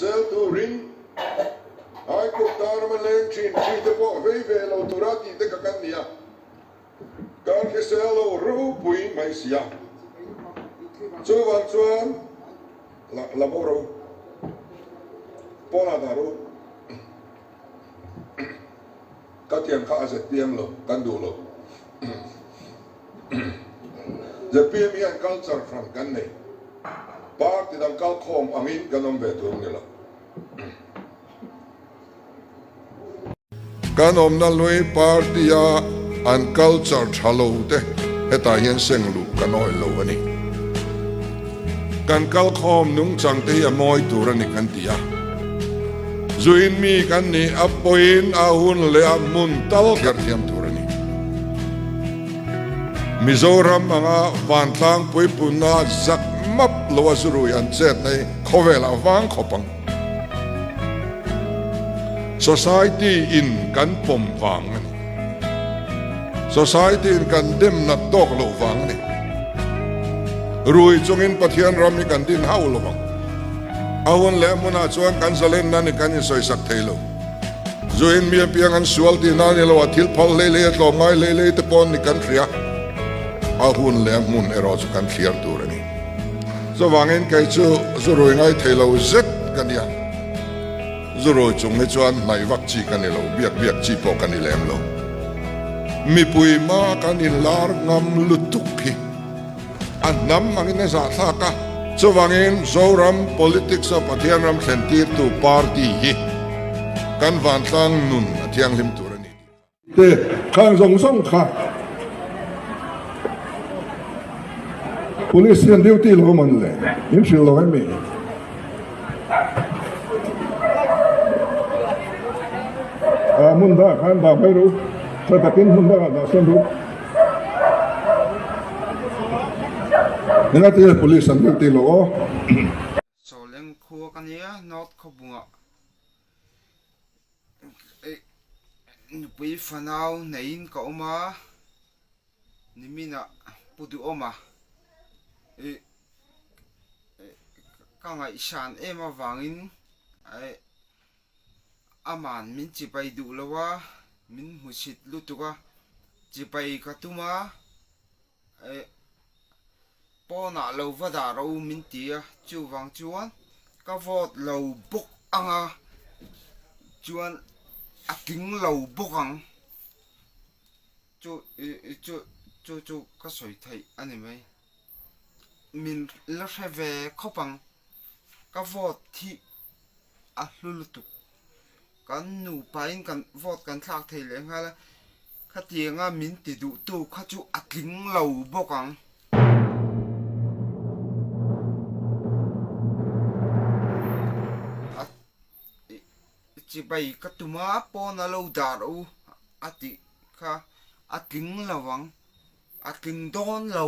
sel tu rin ai ko tar ma leng chin chi te po ve lo turati te ka kan nia kan ke sel lo ru pui mai sia chu van chuan la mo ro pola da ro ka tiang kha se tiang lo kan du lo the PM culture from kan nei part ti dang kal khom angin kanom ve tu ni la kanom na loi partia an culture thalo te heta hian seng lu kanoi lo ani kan kal khom nung chang te ya moi tur ani kan tia zuin mi kan ni apoin ahun le amun tal kher thiam tur ani Mizoram anga vantlang pui puna zak map lo Zurui an chet nei khowela wang khopang society in kan pom wang ani society in kan dem na tok lo wang ni rui chungin pathian ram ni kan din hau lo wang awon le muna chuan kan zalen na ni kan in soi sak thailo zuin mi piang an sual ti na ni lo athil phal le le to ngai le te pon ni kan ria ahun le mun ero chu kan clear tur ani so wangin kai chu Zurui ngai thailo zet kan ya Zurui chung he chuan nai wak chi kan ni lo biak chi po kan ni lem lo mi pui ma kan in lar ngam lutuk phi an nam mangin za tha ka so wangin zoram politics of pathian ram thentir tu party hi kan van tlang nun athiang lim tur ani te khang zong song kha police and duty lo man le in shil lo me mun da khan da bai ru sa ta tin mun da son ru ngat ye police and duty lo so leng khu kan ya not khobunga pui fanau nein ka oma nimina pudu oma ka ngai shan ema wangin ai aman min chi pai du lawa min husit lutuka chi pai katuma ai pona lo vada ro min tia chu wang chuan ka vot lo buk anga chuan aking lo bukang chu ka soi thai ani mai min la khave khopang ka vot thi a lulutu kan nu pain kan vot kan thak thei le ngala khatianga min ti du tu kha chu aking lo bokang chi bai katuma pona lo daru ati kha aking lawang aking don lo